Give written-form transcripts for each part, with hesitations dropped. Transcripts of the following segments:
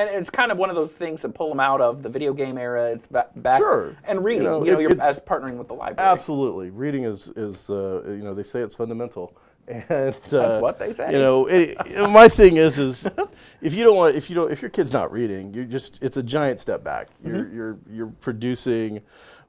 And it's kind of one of those things that pull them out of the video game era. It's back Sure. and reading. You're as partnering with the library. Absolutely, reading is they say it's fundamental. And that's what they say. My thing is if your kid's not reading, it's a giant step back. You're producing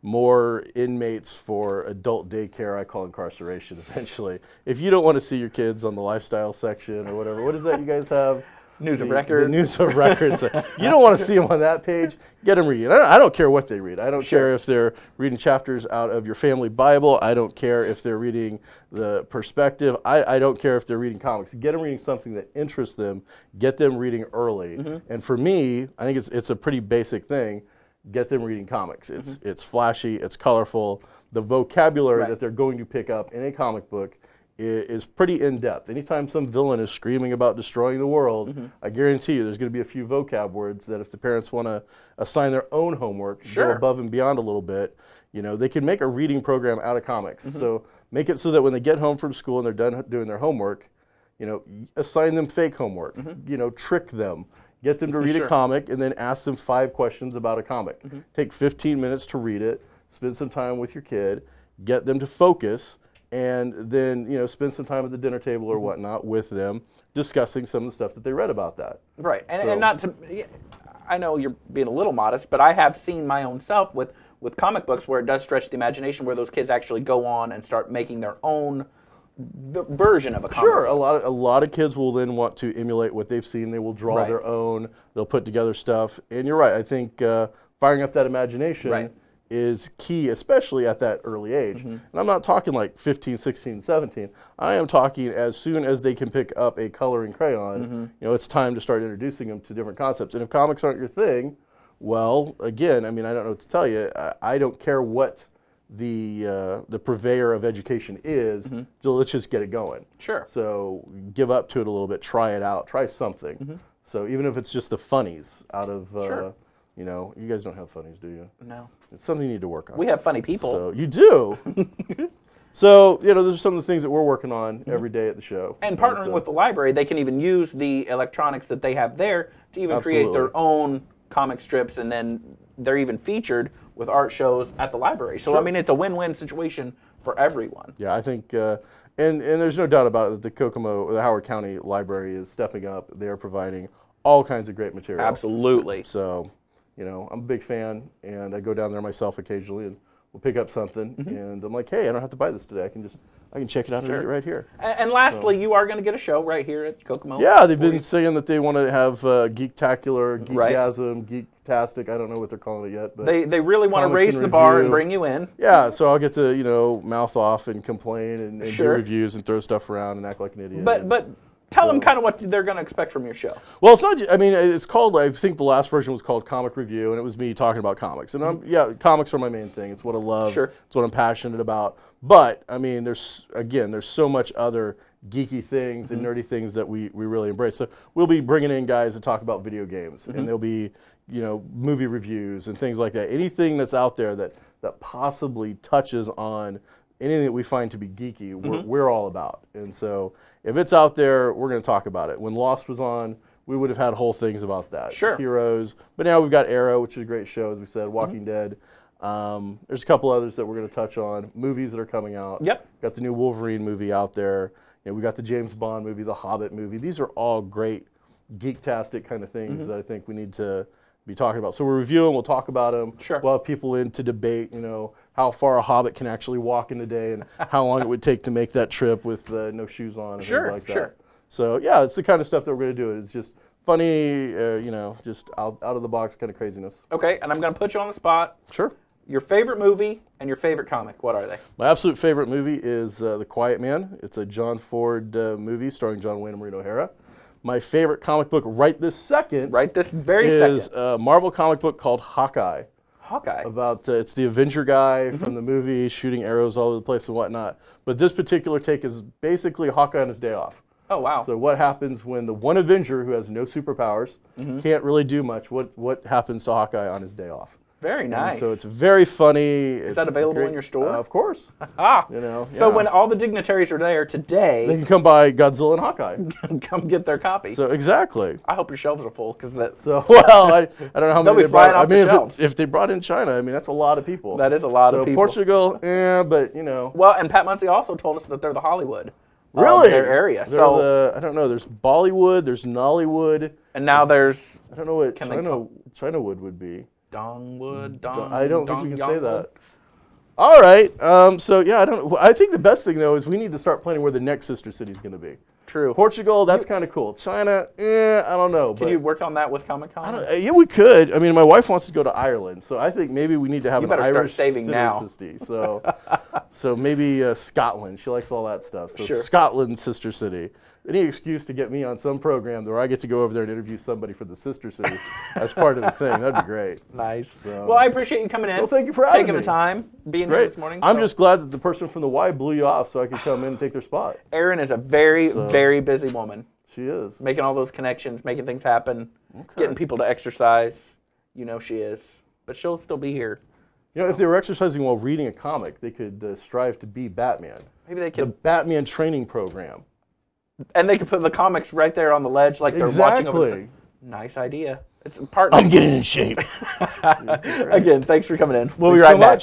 more inmates for adult daycare. I call incarceration eventually. If you don't want to see your kids on the lifestyle section or whatever, what is that you guys have? News of record. The news of records. You don't want to see them on that page. Get them reading. I don't care what they read. I don't care if they're reading chapters out of your family Bible. I don't care if they're reading the perspective. I don't care if they're reading comics. Get them reading something that interests them. Get them reading early. And for me, I think it's a pretty basic thing. Get them reading comics. It's flashy. It's colorful. The vocabulary that they're going to pick up in a comic book is pretty in-depth. Anytime some villain is screaming about destroying the world, I guarantee you there's going to be a few vocab words that if the parents want to assign their own homework, go above and beyond a little bit, they can make a reading program out of comics. So make it so that when they get home from school and they're done doing their homework, assign them fake homework, trick them. Get them to read a comic and then ask them 5 questions about a comic. Take 15 minutes to read it, spend some time with your kid, get them to focus, and then spend some time at the dinner table or whatnot with them discussing some of the stuff that they read about that. Right, and not to, I know you're being a little modest, but I have seen my own self with comic books where it does stretch the imagination, where those kids actually go on and start making their own version of a comic book. A lot of kids will then want to emulate what they've seen. They will draw their own. They'll put together stuff. And you're right. I think firing up that imagination is key, especially at that early age. And I'm not talking like 15, 16, 17. I am talking as soon as they can pick up a coloring crayon, it's time to start introducing them to different concepts. And if comics aren't your thing, well, again, I don't know what to tell you. I don't care what the purveyor of education is, so let's just get it going. Sure. So give up to it a little bit, try it out, try something. So even if it's just the funnies out of, you guys don't have funnies, do you? No. It's something you need to work on. We have funny people. So you do. So, those are some of the things that we're working on every day at the show. And partnering with the library, they can even use the electronics that they have there to even create their own comic strips, and then they're even featured with art shows at the library. So, it's a win-win situation for everyone. Yeah, I think, and there's no doubt about it that the Howard County Library is stepping up. They are providing all kinds of great material. Absolutely. So, I'm a big fan, and I go down there myself occasionally, and we'll pick up something, and I'm like, hey, I don't have to buy this today. I can check it out and read it right here. And lastly, you are going to get a show right here at Kokomo. Yeah, they've been saying that they want to have Geektacular, Geekgasm, Geektastic. I don't know what they're calling it yet, but they really want to raise the bar and bring you in. Yeah, so I'll get to mouth off and complain and do reviews and throw stuff around and act like an idiot. But tell them kind of what they're going to expect from your show. Well, it's not. It's called. I think the last version was called Comic Review, and it was me talking about comics. And comics are my main thing. It's what I love. Sure. It's what I'm passionate about. But there's so much other geeky things and nerdy things that we really embrace. So we'll be bringing in guys to talk about video games, and there'll be movie reviews and things like that. Anything that's out there that possibly touches on anything that we find to be geeky, we're all about. And so if it's out there, we're going to talk about it. When Lost was on, we would have had whole things about that. Sure. Heroes. But now we've got Arrow, which is a great show, as we said, Walking Dead. There's a couple others that we're going to touch on. Movies that are coming out. Yep. Got the new Wolverine movie out there. We got the James Bond movie, the Hobbit movie. These are all great geektastic kind of things that I think we need to be talking about. So we'll review them, we'll talk about them. Sure. We'll have people in to debate, how far a hobbit can actually walk in a day and how long it would take to make that trip with no shoes on and things like that. Sure. So yeah, it's the kind of stuff that we're going to do. It's just funny, just out of the box kind of craziness. Okay, and I'm going to put you on the spot. Sure. Your favorite movie and your favorite comic, what are they? My absolute favorite movie is The Quiet Man. It's a John Ford movie starring John Wayne and Maureen O'Hara. My favorite comic book right this second is a Marvel comic book called Hawkeye. Hawkeye. About it's the Avenger guy from the movie, shooting arrows all over the place and whatnot. But this particular take is basically Hawkeye on his day off. Oh, wow. So what happens when the one Avenger who has no superpowers can't really do much? What happens to Hawkeye on his day off? Very nice. And so it's very funny. Is that available in your store? Of course. So when all the dignitaries are there today, they can come buy Godzilla and Hawkeye. Come get their copy. So exactly. I hope your shelves are full because that. So well, I don't know how many they brought. I mean, if they brought in China, I mean that's a lot of people. That is a lot of people. Portugal, but you know. Well, and Pat Muncie also told us that they're the Hollywood. Really? Their area. I don't know. There's Bollywood. There's Nollywood. And now there's. I don't know what Chinawood would be. Dongwood. I don't think we can say that. All right. So yeah, I think the best thing though is we need to start planning where the next sister city is going to be. True. Portugal, that's kind of cool. China, I don't know. Can you work on that with Comic-Con? Yeah, we could. I mean, my wife wants to go to Ireland, so I think maybe we need to have an Irish saving now. City. So maybe Scotland. She likes all that stuff. So sure. Scotland, sister city. Any excuse to get me on some program where I get to go over there and interview somebody for the sister city as part of the thing. That'd be great. Nice. Well, I appreciate you coming in. Well, thank you for having me. Taking the time, being here this morning. I'm just glad that the person from the Y blew you off so I could come in and take their spot. Erin is a very, very busy woman. She is. Making all those connections, making things happen, getting people to exercise. You know she is. But she'll still be here. You know, if they were exercising while reading a comic, they could strive to be Batman. Maybe they could. The Batman training program. And they could put the comics right there on the ledge like they're watching over. Nice idea. It's part. I'm getting in shape. Again, thanks for coming in. We'll be right back.